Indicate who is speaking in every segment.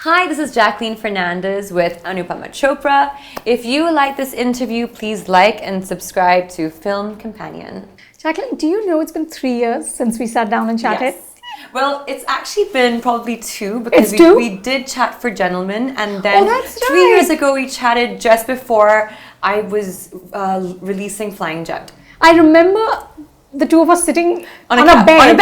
Speaker 1: Hi, this is Jacqueline Fernandez with Anupama Chopra. If you like this interview, please like and subscribe to Film Companion.
Speaker 2: Jacqueline, do you know it's been 3 years since we sat down and chatted?
Speaker 1: Yes. Well, it's actually been probably 2 because we did chat for Gentlemen, and then 3 years ago we chatted just before I was releasing Flying Jet.
Speaker 2: I remember the two of us sitting on a bed in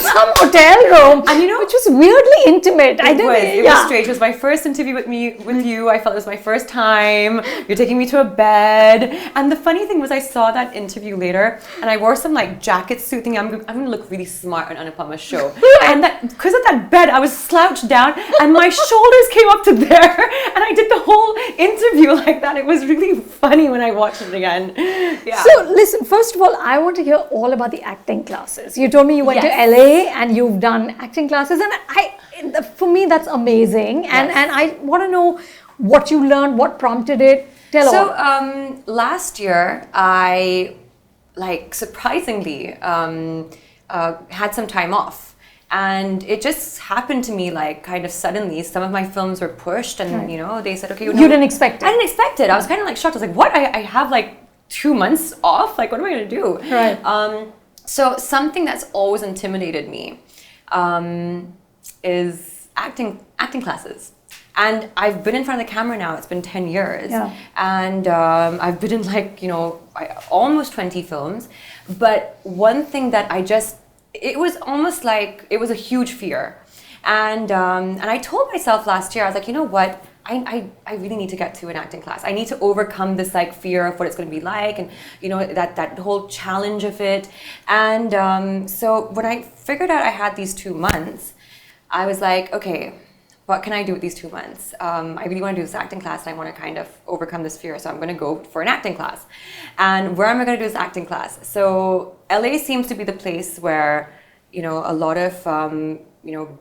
Speaker 2: some hotel room, and which was weirdly intimate.
Speaker 1: It was strange. It was my first interview with you. I felt it was my first time. You're taking me to a bed, and the funny thing was, I saw that interview later, and I wore some like jacket suit thing. I'm going to look really smart on Anupama's show, and that because of that bed, I was slouched down, and my shoulders came up to there, and I did the whole interview like that. It was really funny when I watched it again. Yeah.
Speaker 2: So listen, first of all, I want to hear all about the acting classes. You told me you went to LA and you've done acting classes, and for me that's amazing. And I want to know what you learned, what prompted it. Tell all.
Speaker 1: Last year I surprisingly had some time off. And it just happened to me kind of suddenly. Some of my films were pushed, and they said, okay,
Speaker 2: you didn't expect it.
Speaker 1: I didn't expect it. I was kind of shocked. I was like, what? I have 2 months off? What am I going to do?
Speaker 2: Right.
Speaker 1: So something that's always intimidated me is acting classes. And I've been in front of the camera now. It's been 10 years.
Speaker 2: Yeah.
Speaker 1: And I've been in almost 20 films. But one thing that it was almost like it was a huge fear. And I told myself last year, I was like, you know what? I really need to get to an acting class. I need to overcome this fear of what it's going to be like, and that whole challenge of it. And so when I figured out I had these 2 months, I was like, okay, what can I do with these 2 months? I really want to do this acting class, and I want to kind of overcome this fear. So I'm going to go for an acting class. And where am I going to do this acting class? So LA seems to be the place where a lot of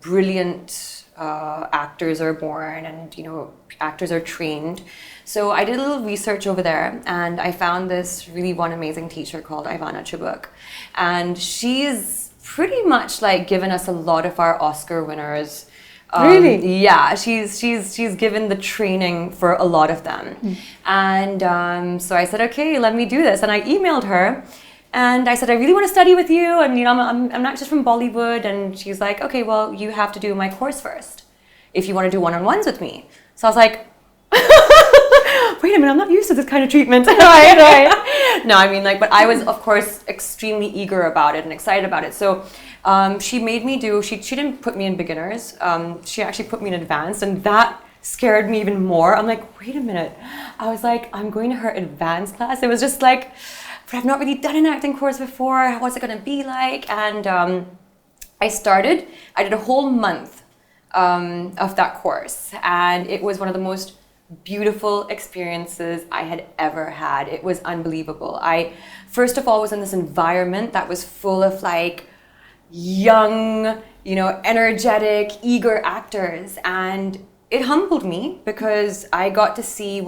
Speaker 1: brilliant actors are born, and actors are trained. So I did a little research over there, and I found this really one amazing teacher called Ivana Chubuk, and she's pretty much given us a lot of our Oscar winners.
Speaker 2: Really?
Speaker 1: Yeah, she's given the training for a lot of them. And so I said, okay, let me do this, and I emailed her. And I said, I really want to study with you, and I'm an actress from Bollywood. And she's like, okay, well, you have to do my course first if you want to do one-on-ones with me. So I was like, wait a minute, I'm not used to this kind of treatment.
Speaker 2: Right.
Speaker 1: No, I mean, but I was, of course, extremely eager about it and excited about it. So she made me she didn't put me in beginners. She actually put me in advanced, and that scared me even more. I'm like, wait a minute. I was like, I'm going to her advanced class. It was just but I've not really done an acting course before. What's it going to be like? And I did a whole month of that course. And it was one of the most beautiful experiences I had ever had. It was unbelievable. I, first of all, was in this environment that was full of young, energetic, eager actors. And it humbled me because I got to see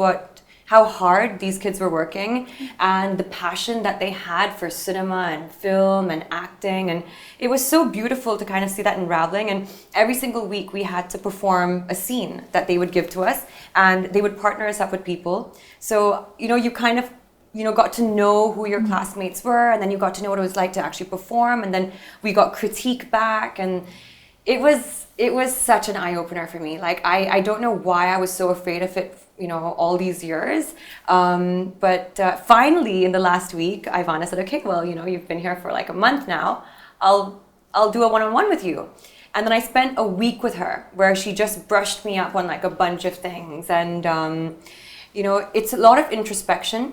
Speaker 1: how hard these kids were working, and the passion that they had for cinema and film and acting. And it was so beautiful to kind of see that unraveling. And every single week we had to perform a scene that they would give to us, and they would partner us up with people. So, you kind of, got to know who your classmates were, and then you got to know what it was like to actually perform. And then we got critique back, and it was such an eye-opener for me. I don't know why I was so afraid of it, all these years. But finally, in the last week, Ivana said, okay, well, you've been here for a month now. I'll do a one-on-one with you. And then I spent a week with her where she just brushed me up on a bunch of things. And, it's a lot of introspection.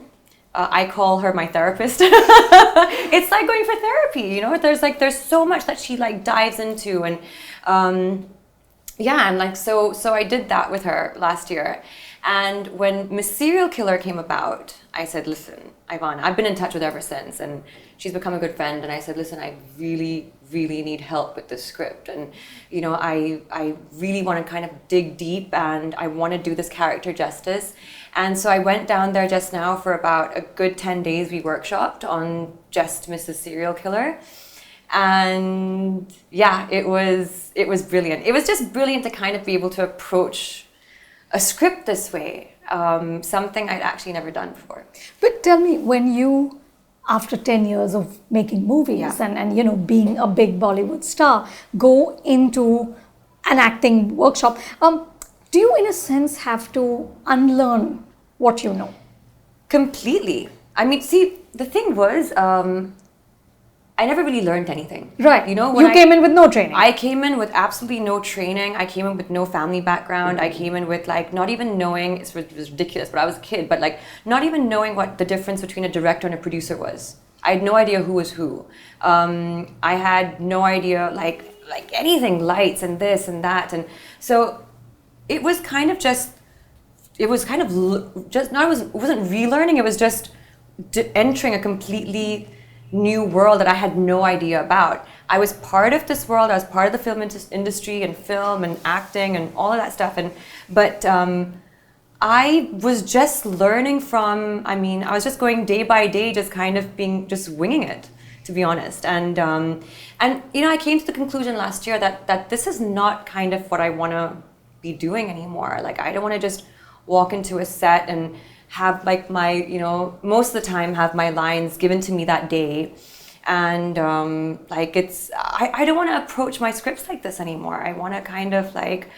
Speaker 1: I call her my therapist. It's like going for therapy, there's so much that she dives into. And so I did that with her last year. And when Miss Serial Killer came about, I said, listen, Ivana, I've been in touch with her ever since, and she's become a good friend. And I said, listen, I really, really need help with this script. And, I really want to kind of dig deep, and I want to do this character justice. And so I went down there just now for about a good 10 days. We workshopped on just Mrs. Serial Killer. And yeah, it was brilliant. It was just brilliant to kind of be able to approach a script this way, something I'd actually never done before.
Speaker 2: But tell me, when you, after 10 years of making movies and you know, being a big Bollywood star, go into an acting workshop, do you in a sense have to unlearn what you know?
Speaker 1: Completely. I mean, see, the thing was, I never really learned anything.
Speaker 2: Right.
Speaker 1: You know,
Speaker 2: you came in with no training.
Speaker 1: I came in with absolutely no training. I came in with no family background. I came in with like not even knowing, it was ridiculous, but I was a kid, but like not even knowing what the difference between a director and a producer was. I had no idea who was who. I had no idea like anything, lights and this and that. And so it was kind of just, it wasn't relearning, it was just entering a completely new world that I had no idea about. I was part of this world. I was part of the film industry and film and acting and all of that stuff. But I was just learning from. I mean, I was just going day by day, just kind of just winging it, to be honest. And you know, I came to the conclusion last year that this is not kind of what I want to be doing anymore. Like, I don't want to just walk into a set and have like my, you know, most of the time have my lines given to me that day. And like I don't want to approach my scripts like this anymore. I want to kind of like,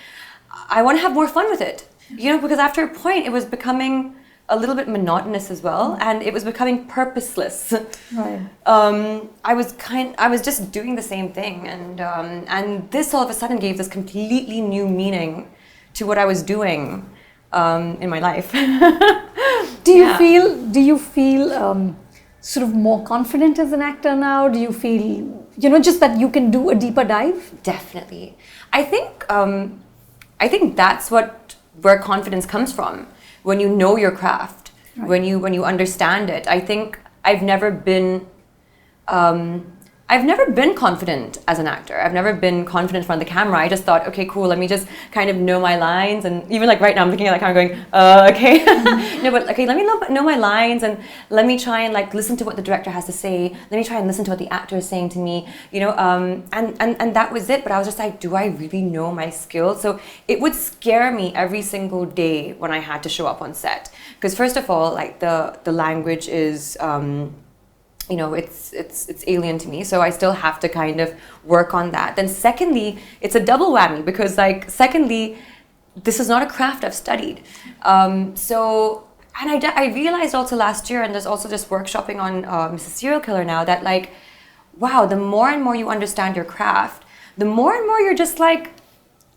Speaker 1: I want to have more fun with it, you know, because after a point it was becoming a little bit monotonous as well, and it was becoming purposeless.
Speaker 2: Right.
Speaker 1: I was just doing the same thing, and this all of a sudden gave this completely new meaning to what I was doing in my life. Do
Speaker 2: you feel sort of more confident as an actor now? Do you feel, you know, just that you can do a deeper dive?
Speaker 1: Definitely. I think that's where confidence comes from. When you know your craft, right. when you understand it. I think I've never been confident as an actor. I've never been confident in front of the camera. I just thought, okay, cool, let me just kind of know my lines. And even like right now, I'm looking at the camera going, okay. No, but okay, let me know my lines, and let me try and like listen to what the director has to say. Let me try and listen to what the actor is saying to me, you know, and that was it. But I was just like, do I really know my skills? So it would scare me every single day when I had to show up on set. Because first of all, like the language is, you know, it's alien to me, so I still have to kind of work on that. Then secondly, it's a double whammy, because like secondly, this is not a craft I've studied. So, and I realized also last year, and there's also just workshopping on Mrs. Serial Killer now, that like, wow, the more and more you understand your craft, the more and more you're just like,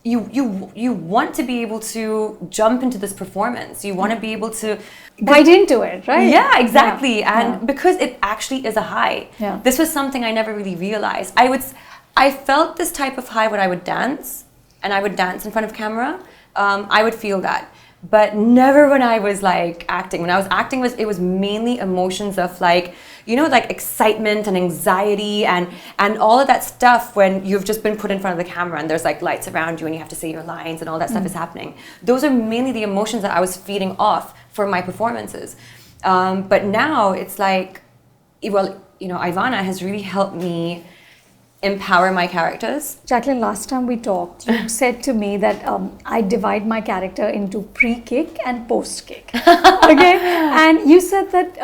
Speaker 1: you want to be able to jump into this performance. You want to be able to
Speaker 2: bite into it, right?
Speaker 1: Yeah, exactly. Yeah. And because it actually is a high.
Speaker 2: Yeah.
Speaker 1: This was something I never really realized. I felt this type of high when I would dance, and I would dance in front of camera. I would feel that. But never when I was like acting. When I was acting, it was mainly emotions of like, you know, like excitement and anxiety and all of that stuff when you've just been put in front of the camera and there's like lights around you and you have to say your lines and all that stuff is happening. Those are mainly the emotions that I was feeding off for my performances. But now it's like, well, you know, Ivana has really helped me empower my characters.
Speaker 2: Jacqueline, last time we talked, you said to me that I divide my character into pre-kick and post-kick. Okay? And you said that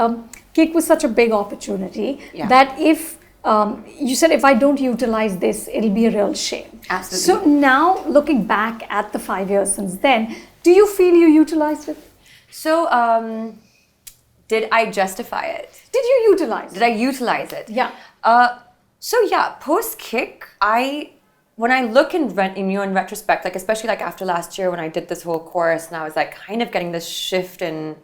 Speaker 2: kick was such a big opportunity that if you said if I don't utilize this, it'll be a real shame.
Speaker 1: Absolutely.
Speaker 2: So now, looking back at the 5 years since then, do you feel you utilized it?
Speaker 1: So, did I justify it?
Speaker 2: Did you utilize it?
Speaker 1: Did I utilize it?
Speaker 2: Yeah.
Speaker 1: So yeah, post-kick, when I look in retrospect, like especially like after last year when I did this whole course and I was like kind of getting this shift in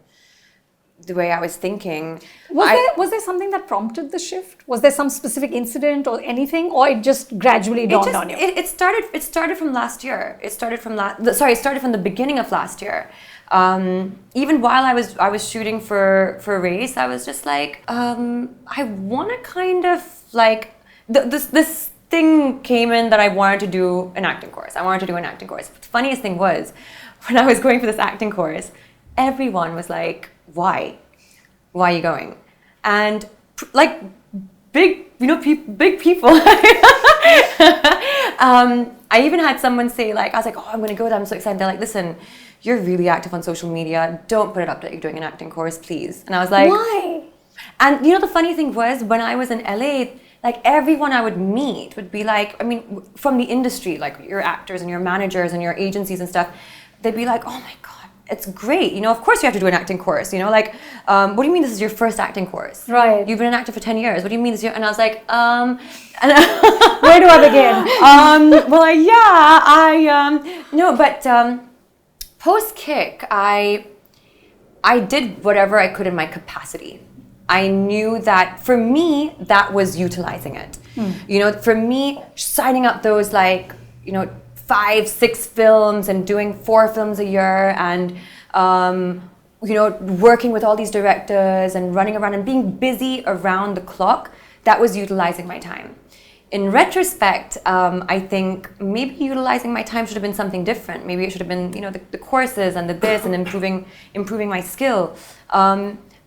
Speaker 1: the way I was thinking.
Speaker 2: Was there something that prompted the shift? Was there some specific incident or anything, or it just gradually dawned on you?
Speaker 1: It started from last year. It started from the beginning of last year. Even while I was shooting for Race, I was just like, I want to kind of like, this thing came in that I wanted to do an acting course. The funniest thing was, when I was going for this acting course, everyone was like, why are you going? And like big, big people. I even had someone say, like, I was like, oh, I'm going to go there. I'm so excited. They're like, listen, you're really active on social media. Don't put it up that you're doing an acting course, please. And I was like,
Speaker 2: why?
Speaker 1: And the funny thing was, when I was in LA, like everyone I would meet would be like, I mean, from the industry, like your actors and your managers and your agencies and stuff, they'd be like, oh my God, it's great. Of course you have to do an acting course, like, what do you mean this is your first acting course?
Speaker 2: Right.
Speaker 1: You've been an actor for 10 years. What do you mean this is your, and I was like,
Speaker 2: where do I begin?
Speaker 1: No, but post-kick, I did whatever I could in my capacity. I knew that for me, that was utilizing it. For me, signing up those 5-6 films and doing 4 films a year and, working with all these directors and running around and being busy around the clock, that was utilizing my time. In retrospect, I think maybe utilizing my time should have been something different. Maybe it should have been, the courses and the this and improving my skill.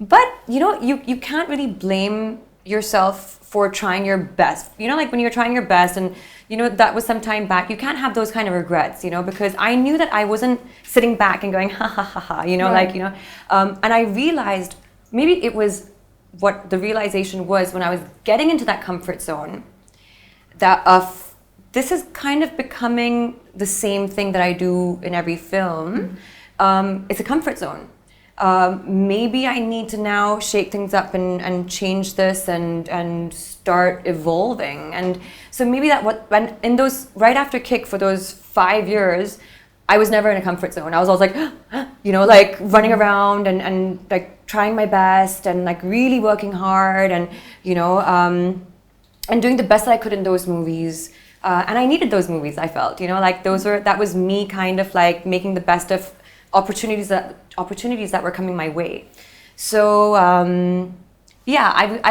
Speaker 1: But you can't really blame yourself for trying your best. Like when you're trying your best and that was some time back, you can't have those kind of regrets, because I knew that I wasn't sitting back and going ha ha ha ha,
Speaker 2: Right.
Speaker 1: And I realized maybe it was what the realization was when I was getting into that comfort zone, that this is kind of becoming the same thing that I do in every film. It's a comfort zone. Maybe I need to now shake things up and change this and start evolving. And so maybe when in those, right after Kick for those 5 years, I was never in a comfort zone. I was always like, like running around and like trying my best and like really working hard and, and doing the best that I could in those movies. And I needed those movies, I felt, like that was me kind of like making the best of opportunities that were coming my way. So I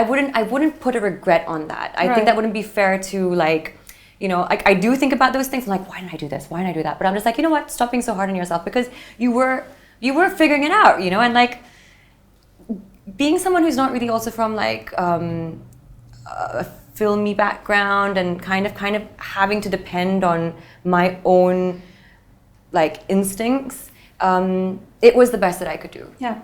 Speaker 1: wouldn't put a regret on that. I think that wouldn't be fair to like, I do think about those things. I'm like, why didn't I do this? Why didn't I do that? But I'm just like, you know what? Stop being so hard on yourself, because you were figuring it out, and like being someone who's not really also from like a filmy background and kind of having to depend on my own like instincts. It was the best that I could do. Yeah.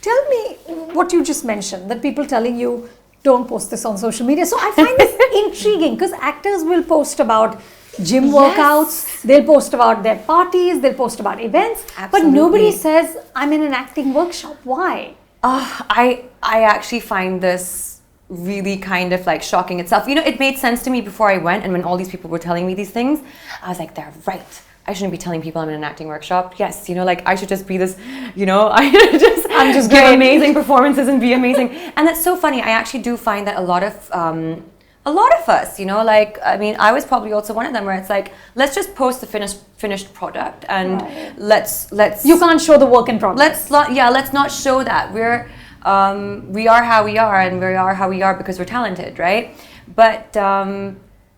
Speaker 2: Tell me what you just mentioned, that people telling you don't post this on social media. So I find this intriguing, because actors will post about gym workouts, they'll post about their parties, they'll post about events, but nobody says I'm in an acting workshop. Why?
Speaker 1: I actually find this really kind of like shocking itself. It made sense to me before I went, and when all these people were telling me these things, I was like, they're right. I shouldn't be telling people I'm in an acting workshop. Yes, like I should just be this, I'm just give amazing performances and be amazing. And that's so funny. I actually do find that a lot of us, like, I mean, I was probably also one of them where it's like, let's just post the finished product and let's.
Speaker 2: You can't show the work in progress.
Speaker 1: Let's not show that. We are how we are, and we are how we are because we're talented, right? But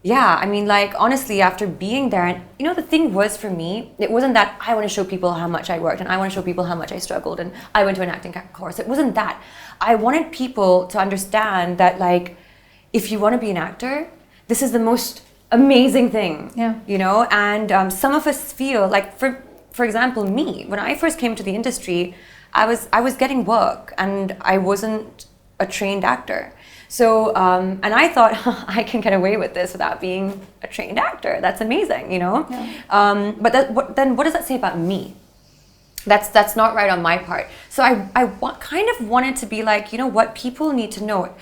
Speaker 1: I mean, like, honestly, after being there, and the thing was for me, it wasn't that I want to show people how much I worked and I want to show people how much I struggled and I went to an acting course. It wasn't that. I wanted people to understand that, like, if you want to be an actor, this is the most amazing thing. And some of us feel like, for example, me, when I first came to the industry, I was getting work and I wasn't a trained actor. So, and I thought, I can get away with this without being a trained actor. That's amazing, But then what does that say about me? That's not right on my part. So I kind of wanted to be like, what people need to know,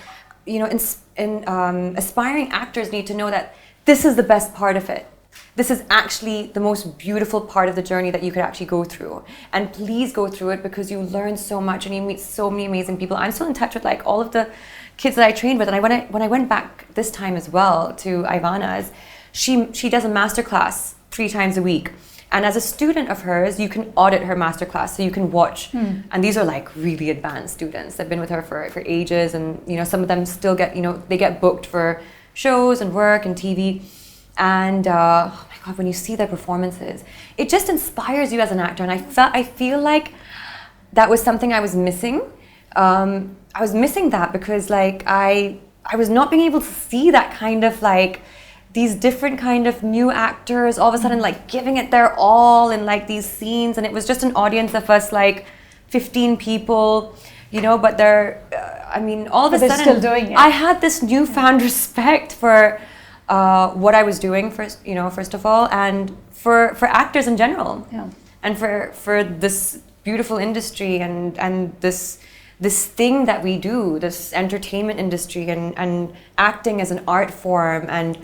Speaker 1: aspiring actors need to know that this is the best part of it. This is actually the most beautiful part of the journey that you could actually go through. And please go through it, because you learn so much and you meet so many amazing people. I'm still in touch with like all of the kids that I trained with. And when I went back this time as well to Ivana's, she does a masterclass 3 times a week. And as a student of hers, you can audit her masterclass, so you can watch. And these are like really advanced students. They've been with her for ages, and some of them still get they get booked for shows and work and TV. And oh my God, when you see their performances, it just inspires you as an actor. And I feel like that was something I was missing. I was missing that because like I I was not being able to see that kind of like these different kind of new actors all of a sudden like giving it their all in like these scenes, and it was just an audience of us like 15 people, you know, but they're I mean, all of a sudden
Speaker 2: still doing it.
Speaker 1: I had this newfound respect for what I was doing first, you know, first of all, and for actors in general, and for this beautiful industry and this thing that we do, this entertainment industry and acting as an art form. And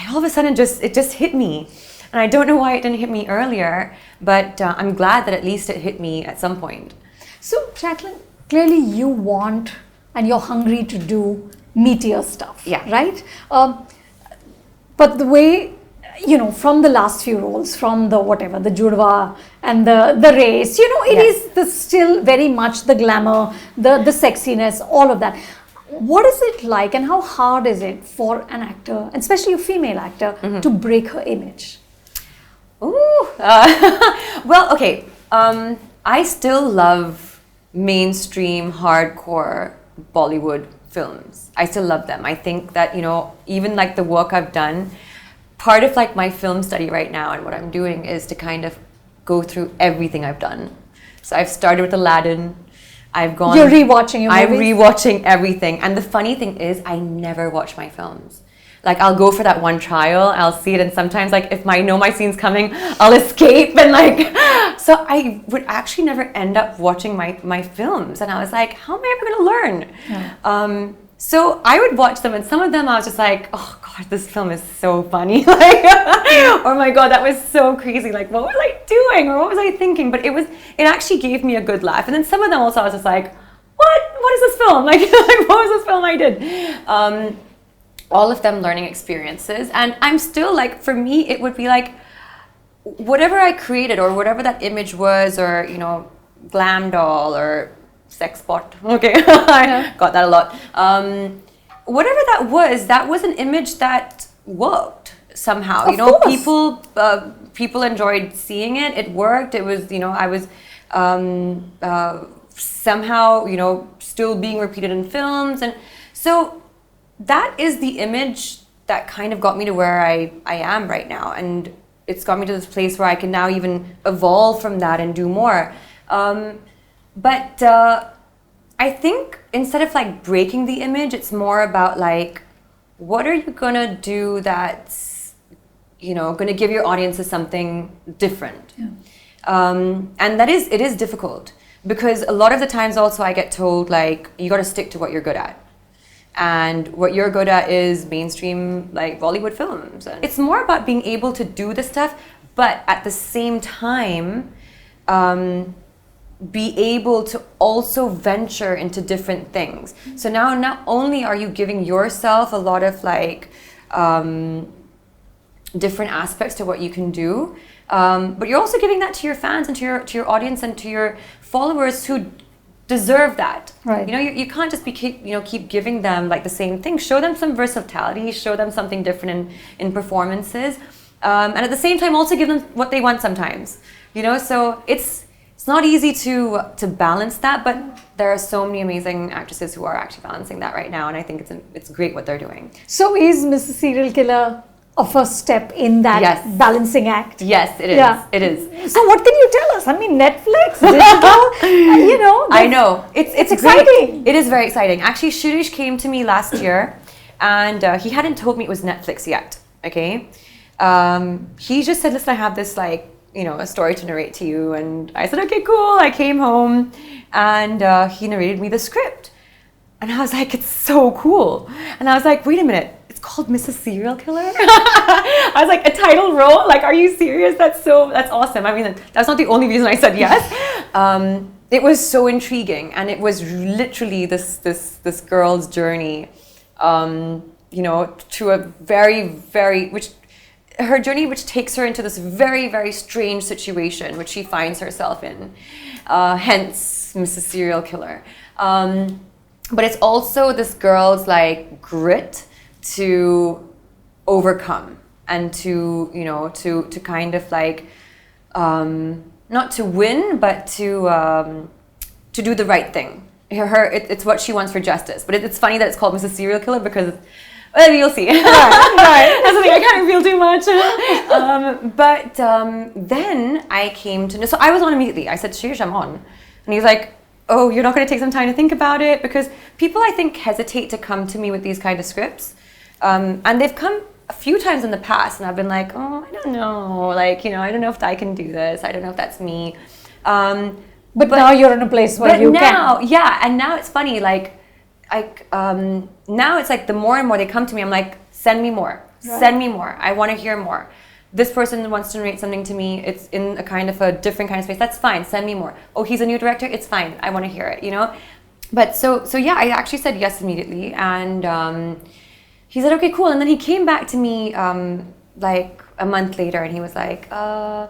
Speaker 1: all of a sudden it just hit me, and I don't know why it didn't hit me earlier, but I'm glad that at least it hit me at some point.
Speaker 2: So Jacqueline, clearly you want and you're hungry to do meatier stuff, right? But the way, you know, from the last few roles, from the whatever, the Judwa and the race, you know, it is still very much the glamour, the sexiness, all of that. What is it like, and how hard is it for an actor, especially a female actor, to break her image?
Speaker 1: Ooh, well, okay. I still love mainstream, hardcore Bollywood films. I still love them. I think that, you know, even like the work I've done, part of like my film study right now and what I'm doing is to kind of go through everything I've done. So I've started with Aladdin. I've gone.
Speaker 2: You're rewatching your movies?
Speaker 1: I'm rewatching everything. And the funny thing is, I never watch my films. Like, I'll go for that one trial, I'll see it, and sometimes, like, if I know my scene's coming, I'll escape, and like, so I would actually never end up watching my films, and I was like, how am I ever gonna learn?
Speaker 2: Yeah.
Speaker 1: So I would watch them, and some of them I was just like, oh God, this film is so funny, like, oh my God, that was so crazy, like, what was I doing, or what was I thinking? But it actually gave me a good laugh, and then some of them also I was just like, what is this film? Like, what was this film I did? All of them learning experiences, and I'm still like, for me it would be like whatever I created or whatever that image was, or, you know, glam doll or sex bot, okay, I got that a lot, whatever that was an image that worked somehow, you know, people enjoyed seeing it, it worked, it was, you know, I was somehow, you know, still being repeated in films, and so that is the image that kind of got me to where I am right now. And it's got me to this place where I can now even evolve from that and do more. But I think instead of like breaking the image, it's more about like, what are you gonna do that's, you know, gonna give your audiences something different? And it is difficult, because a lot of the times also I get told like, you gotta stick to what you're good at. And what you're good at is mainstream, like Bollywood films. And it's more about being able to do this stuff, but at the same time, be able to also venture into different things. So now not only are you giving yourself a lot of like different aspects to what you can do, but you're also giving that to your fans and to your audience and to your followers who deserve that.
Speaker 2: Right.
Speaker 1: You know, you can't just keep giving them like the same thing. Show them some versatility, show them something different in performances, and at the same time also give them what they want sometimes. You know, so it's not easy to balance that, but there are so many amazing actresses who are actually balancing that right now, and I think it's great what they're doing.
Speaker 2: So is Mrs. Serial Killer a first step in that balancing act?
Speaker 1: Yes, it is. Yeah. It is.
Speaker 2: So what can you tell us? I mean, Netflix, digital, you know.
Speaker 1: I know. It's
Speaker 2: exciting.
Speaker 1: It is very exciting. Actually, Shirish came to me last year, and he hadn't told me it was Netflix yet, okay? He just said, listen, I have this like, you know, a story to narrate to you. And I said, okay, cool. I came home, and he narrated me the script. And I was like, it's so cool. And I was like, wait a minute. It's called Mrs. Serial Killer? I was like, a title role? Like, are you serious? That's awesome. I mean, that's not the only reason I said yes. It was so intriguing, and it was literally this girl's journey, you know, to a her journey which takes her into this very, very strange situation which she finds herself in, hence Mrs. Serial Killer. But it's also this girl's like grit to overcome and to, you know, to kind of like not to win, but to do the right thing, it's what she wants for justice. But it's funny that it's called Mrs. Serial Killer because, well, you'll see.
Speaker 2: Right.
Speaker 1: That's something I can't reveal too much. But then I came to know. So I was on immediately. I said, Shirish, I'm on. And he's like, oh, you're not going to take some time to think about it? Because people, I think, hesitate to come to me with these kind of scripts. And they've come a few times in the past, and I've been like, oh, I don't know. Like, I don't know if I can do this. I don't know if that's me.
Speaker 2: But now you're in a place where you can.
Speaker 1: Yeah, and now it's funny, now it's like the more and more they come to me, I'm like, send me more. Right. Send me more. I want to hear more. This person wants to narrate something to me. It's in a kind of a different kind of space. That's fine. Send me more. Oh, he's a new director. It's fine. I want to hear it, But so yeah, I actually said yes immediately. And he said, okay, cool. And then he came back to me like a month later, and he was like, I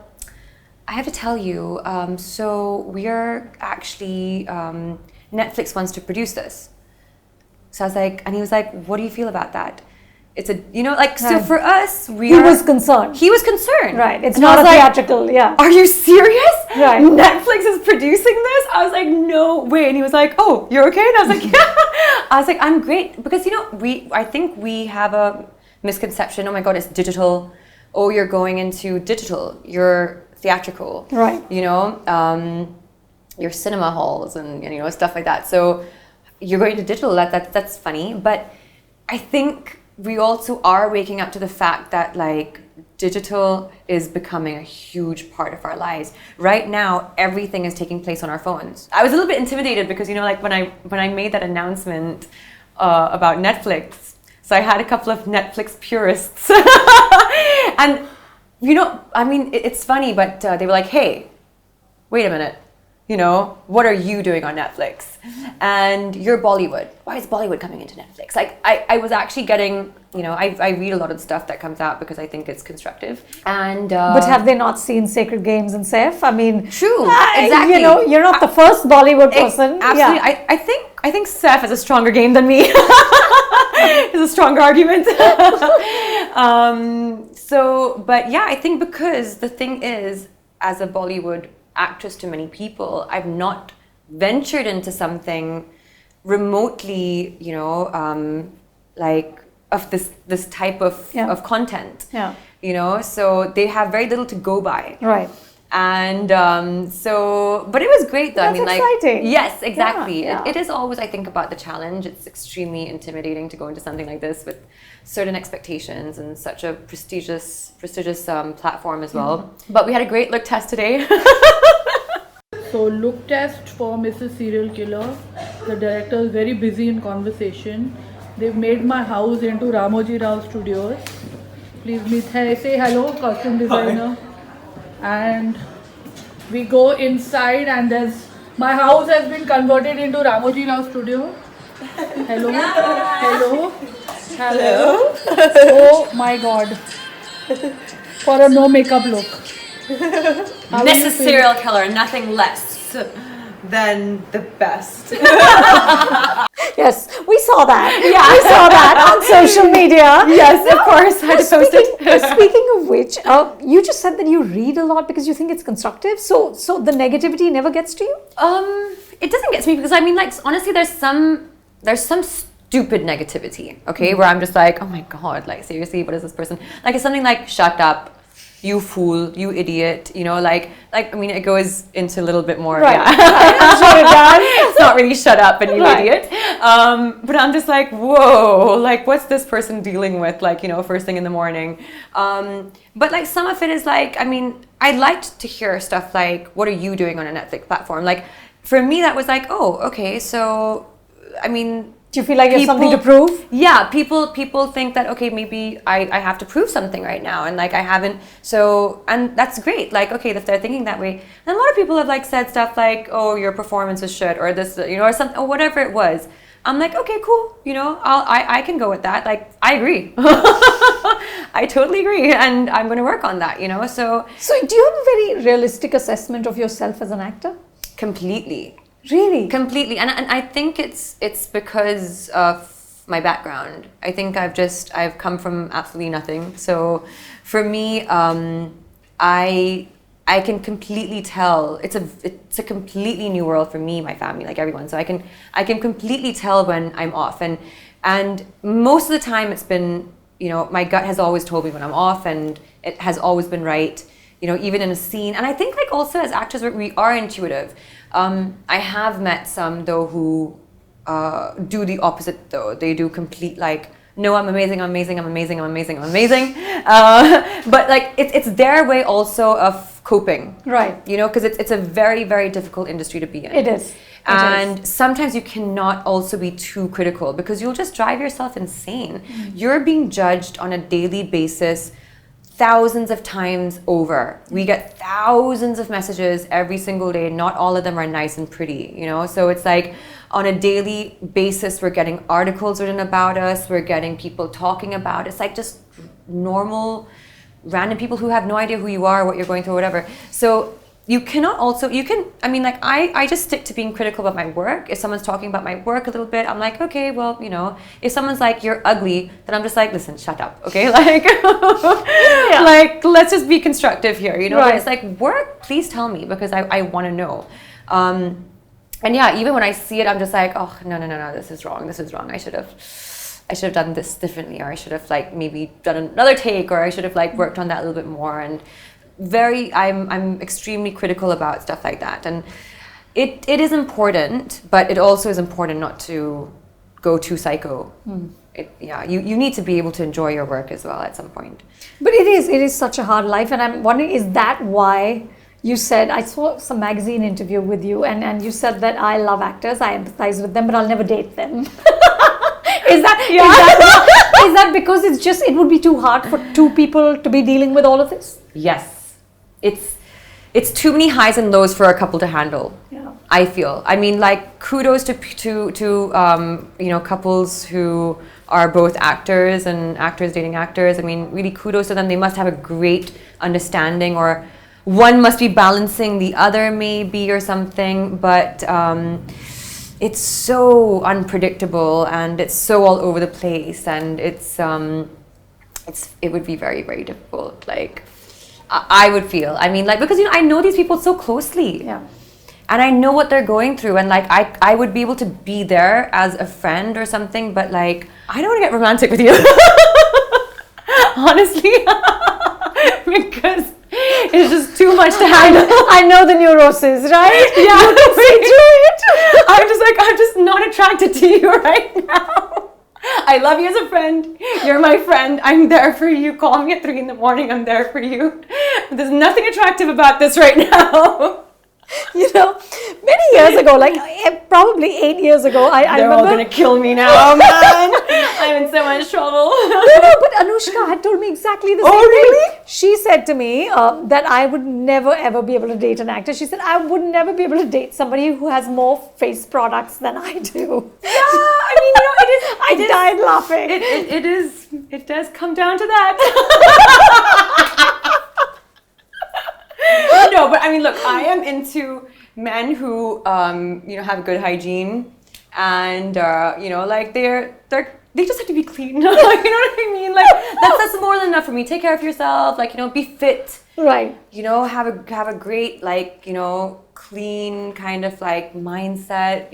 Speaker 1: have to tell you, so we're actually, Netflix wants to produce this. So I was like, and he was like, what do you feel about that? It's so for us,
Speaker 2: he was concerned.
Speaker 1: He was concerned.
Speaker 2: Right. It's
Speaker 1: and
Speaker 2: not a theatrical,
Speaker 1: Are you serious?
Speaker 2: Right.
Speaker 1: Netflix is producing this? I was like, no way. And he was like, oh, you're okay? And I was like, yeah. I was like, I'm great. Because, I think we have a misconception. Oh my God, it's digital. Oh, you're going into digital. You're theatrical.
Speaker 2: Right.
Speaker 1: Your cinema halls and, stuff like that. So you're going to digital. That's funny. But I think we also are waking up to the fact that digital is becoming a huge part of our lives. Right now, everything is taking place on our phones. I was a little bit intimidated because when I made that announcement about Netflix, so I had a couple of Netflix purists, and it's funny, but they were like, "Hey, wait a minute." What are you doing on Netflix? And you're Bollywood. Why is Bollywood coming into Netflix? I was actually getting, I read a lot of the stuff that comes out because I think it's constructive. And
Speaker 2: but have they not seen Sacred Games and Saif? I mean,
Speaker 1: true, exactly.
Speaker 2: You're not the first Bollywood person.
Speaker 1: Absolutely. Yeah. I think Saif is a stronger game than me. It's a stronger argument. But yeah, I think because the thing is, as a Bollywood actress to many people, I've not ventured into something remotely, of this type of content.
Speaker 2: Yeah.
Speaker 1: So they have very little to go by.
Speaker 2: Right.
Speaker 1: And but it was great though.
Speaker 2: That's exciting.
Speaker 1: Yes, exactly.
Speaker 2: Yeah.
Speaker 1: It is always, I think, about the challenge. It's extremely intimidating to go into something like this with certain expectations and such a prestigious platform as well. Mm-hmm. But we had a great look test today.
Speaker 3: So look test for Mrs. Serial Killer. The director is very busy in conversation. They've made my house into Ramoji Rao Studios. Please say hello, costume designer. Hi. And we go inside and my house has been converted into Ramoji Rao Studio. Hello. Hello. Hello. Oh my God. For a no makeup look.
Speaker 1: Mrs. Serial Killer, nothing less than the best.
Speaker 2: Yes, we saw that. Yeah, we saw that on social media.
Speaker 1: Yes, of course. I had to post it.
Speaker 2: Speaking of which, you just said that you read a lot because you think it's constructive. So the negativity never gets to you?
Speaker 1: It doesn't get to me because honestly, there's some stupid negativity. Okay, where I'm just like, oh my God, seriously, what is this person? It's something like, shut up. You fool, you idiot, it goes into a little bit more.
Speaker 2: Right.
Speaker 1: Yeah.
Speaker 2: I'm sure it does.
Speaker 1: It's not really shut up and you idiot. But I'm just like, whoa, what's this person dealing with, first thing in the morning? But some of it is I liked to hear stuff like, what are you doing on a Netflix platform? For me, that was oh, okay, so,
Speaker 2: do you feel like you have something to prove?
Speaker 1: Yeah, people think that, okay, maybe I have to prove something right now, and I haven't. So, and that's great. Okay, if they're thinking that way, and a lot of people have said stuff like, oh, your performance was shit, or this, or something, or whatever it was. I'm like, okay, cool. I can go with that. I agree. I totally agree, and I'm going to work on that. So
Speaker 2: do you have a very realistic assessment of yourself as an actor?
Speaker 1: Completely.
Speaker 2: Really?
Speaker 1: Completely. And I think it's because of my background. I think I've come from absolutely nothing. So for me, I I can completely tell it's a completely new world for me, my family, like everyone. So I can completely tell when I'm off, and most of the time it's been, my gut has always told me when I'm off, and it has always been right, even in a scene. And I think like also as actors we are intuitive. I have met some though who do the opposite though. They do complete like, no, I'm amazing, I'm amazing, I'm amazing, I'm amazing, I'm amazing. But like it's their way also of coping.
Speaker 2: Right.
Speaker 1: Because it's a very, very difficult industry to be in.
Speaker 2: It is.
Speaker 1: And sometimes you cannot also be too critical because you'll just drive yourself insane. You're being judged on a daily basis thousands of times over. We get thousands of messages every single day. Not all of them are nice and pretty, So it's like on a daily basis, we're getting articles written about us. We're getting people talking about it. It's like just normal, random people who have no idea who you are, what you're going through, whatever. So you cannot also, I just stick to being critical about my work. If someone's talking about my work a little bit, I'm like, okay, well, if someone's like, you're ugly, then I'm just like, listen, shut up, okay? Like, like, let's just be constructive here, Right. But it's like, work, please tell me, because I want to know. And yeah, even when I see it, I'm just like, oh, no, this is wrong. I should have done this differently, or I should have like maybe done another take, or I should have like worked on that a little bit more. And I'm extremely critical about stuff like that. And it is important, but it also is important not to go too psycho. You need to be able to enjoy your work as well at some point.
Speaker 2: But it is such a hard life, and I'm wondering, is that why you said, I saw some magazine interview with you, and you said that I love actors, I empathize with them, but I'll never date them. Is that because it would be too hard for two people to be dealing with all of this?
Speaker 1: Yes. It's too many highs and lows for a couple to handle.
Speaker 2: Yeah.
Speaker 1: I feel. I mean, like, kudos to couples who are both actors and actors dating actors. I mean, really kudos to them. They must have a great understanding, or one must be balancing the other maybe or something. But it's so unpredictable, and it's so all over the place, and it would be very, very difficult. Like, I would feel. I mean, like, because I know these people so closely.
Speaker 2: Yeah.
Speaker 1: And I know what they're going through, and like I would be able to be there as a friend or something, but like I don't want to get romantic with you. Honestly. Because it's just too much to handle.
Speaker 2: I know the neuroses, right?
Speaker 1: Yeah.
Speaker 2: You can see through it.
Speaker 1: I'm just not attracted to you right now. I love you as a friend. You're my friend. I'm there for you. Call me at 3 a.m. I'm there for you. There's nothing attractive about this right now.
Speaker 2: Many years ago, like probably 8 years ago, I
Speaker 1: They're
Speaker 2: remember.
Speaker 1: all gonna kill me now, man. I'm in so much trouble.
Speaker 2: No, but Anushka had told me exactly the same thing.
Speaker 1: Really?
Speaker 2: She said to me that I would never ever be able to date an actor. She said I would never be able to date somebody who has more face products than I do.
Speaker 1: Yeah, I mean, it is.
Speaker 2: I died laughing.
Speaker 1: It is. It does come down to that. No, but I mean, look, I am into men who, have good hygiene, and like they just have to be clean. Like, you know what I mean? Like that's more than enough for me. Take care of yourself. Like, be fit.
Speaker 2: Right.
Speaker 1: Have a great, like, clean kind of like mindset.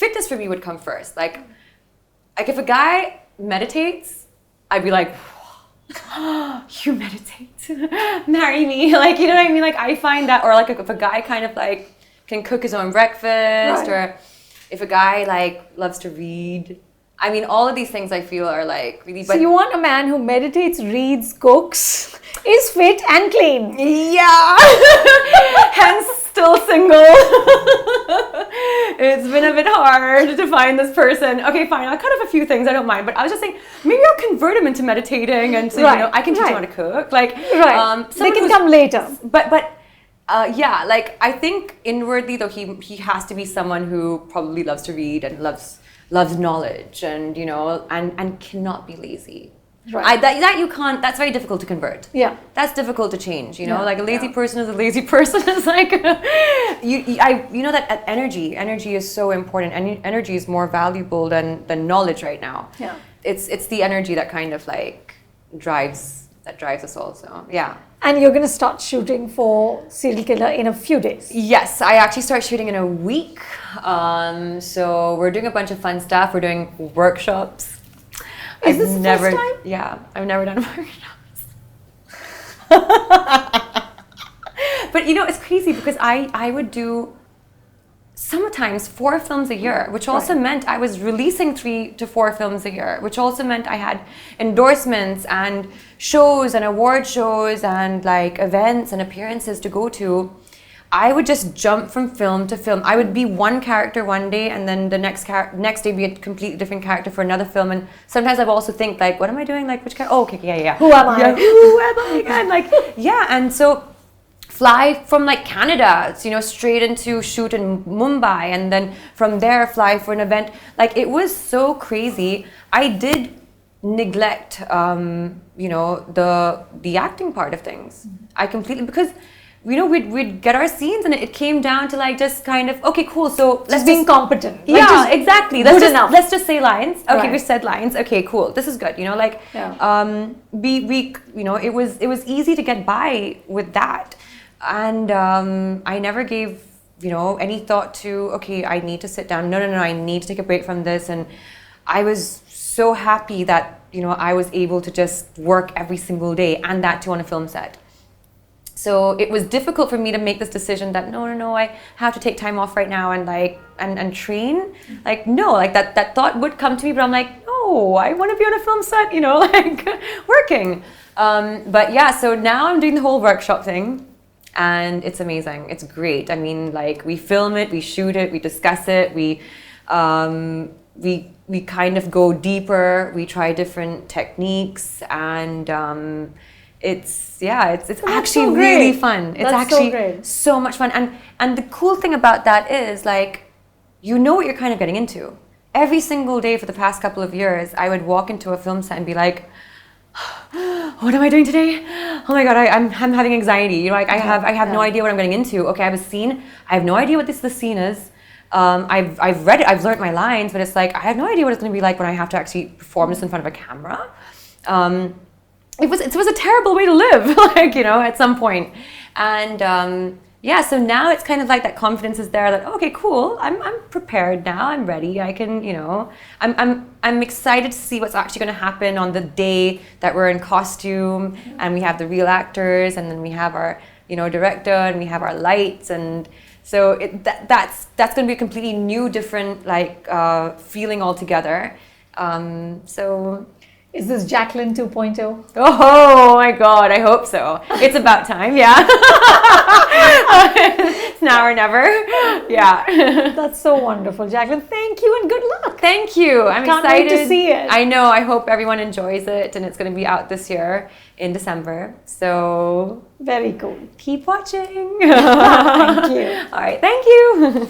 Speaker 1: Fitness for me would come first. Like if a guy meditates, I'd be like, you meditate, marry me. Like, you know what I mean? Like, I find that, or like if a guy kind of like can cook his own breakfast,
Speaker 2: right.
Speaker 1: Or if a guy like loves to read. I mean, all of these things I feel are like really.
Speaker 2: So you want a man who meditates, reads, cooks, is fit and clean.
Speaker 1: Yeah. Hence, still single. It's been a bit hard to find this person. Okay, fine. I'll cut off a few things. I don't mind. But I was just saying, maybe I'll convert him into meditating, and so I can teach him how to cook. Like,
Speaker 2: they can come later.
Speaker 1: But yeah, like I think inwardly though he has to be someone who probably loves to read and loves knowledge, and and cannot be lazy.
Speaker 2: Right.
Speaker 1: That you can't. That's very difficult to convert.
Speaker 2: Yeah.
Speaker 1: That's difficult to change.
Speaker 2: Yeah.
Speaker 1: Like a lazy person is a lazy person. It's like that energy is so important, and energy is more valuable than knowledge right now.
Speaker 2: Yeah.
Speaker 1: It's the energy that kind of like drives that drives us all. So yeah.
Speaker 2: And you're going to start shooting for Serial Killer in a few days.
Speaker 1: Yes, I actually start shooting in a week. So we're doing a bunch of fun stuff. We're doing workshops.
Speaker 2: Is this the first time?
Speaker 1: Yeah, I've never done workshops. But you know, it's crazy because I would do sometimes 4 films a year, which also meant I was releasing 3 to 4 films a year, which also meant I had endorsements and shows and award shows and like events and appearances to go to. I would just jump from film to film. I would be one character one day, and then the next day be a completely different character for another film. And sometimes I would also think like, what am I doing? Like, which character? Oh, okay, yeah.
Speaker 2: Who am I?
Speaker 1: Yeah, who am I again? Like, yeah, and so fly from like Canada, you know, straight into shoot in Mumbai, and then from there fly for an event. Like, it was so crazy. I did neglect, you know, the acting part of things. I completely, because you know, we'd get our scenes, and it came down to like just kind of, okay, cool. So
Speaker 2: let's being competent.
Speaker 1: Yeah,
Speaker 2: like
Speaker 1: exactly. Let's just say lines. Okay, we said lines. Okay, cool. This is good. You know, like we you know, it was easy to get by with that, and I never gave, you know, any thought to, okay, I need to sit down. No, I need to take a break from this. And I was so happy that, you know, I was able to just work every single day, and that too on a film set. So it was difficult for me to make this decision that no, I have to take time off right now and like and train. Like, no, like that thought would come to me, but I'm like, no, I want to be on a film set, you know, like working. But yeah, so now I'm doing the whole workshop thing, and it's amazing. It's great. I mean, like, we film it, we shoot it, we discuss it, we kind of go deeper, we try different techniques, and it's actually
Speaker 2: so
Speaker 1: really fun. It's
Speaker 2: That's
Speaker 1: actually so much fun. And the cool thing about that is, like, you know what you're kind of getting into. Every single day for the past couple of years, I would walk into a film set and be like, what am I doing today? Oh my God, I'm having anxiety. You know, like, I have no idea what I'm getting into. Okay, I have a scene. I have no idea what this scene is. I've read it. I've learned my lines, but it's like, I have no idea what it's going to be like when I have to actually perform this in front of a camera. It was a terrible way to live, like, you know, at some point. And yeah, so now it's kind of like that confidence is there, that, okay, cool, I'm prepared now, I'm ready, I can, you know, I'm excited to see what's actually going to happen on the day that we're in costume, and we have the real actors, and then we have our, you know, director, and we have our lights, and so that's going to be a completely new, different, like, feeling altogether. So.
Speaker 2: Is this Jacqueline 2.0?
Speaker 1: Oh my God, I hope so. It's about time, yeah. It's now or never. Yeah.
Speaker 2: That's so wonderful. Jacqueline, thank you and good luck.
Speaker 1: Thank you. I'm
Speaker 2: Can't
Speaker 1: excited
Speaker 2: wait to see it.
Speaker 1: I know. I hope everyone enjoys it, and it's going to be out this year in December. So
Speaker 2: very cool.
Speaker 1: Keep watching.
Speaker 2: Thank you.
Speaker 1: All right. Thank you.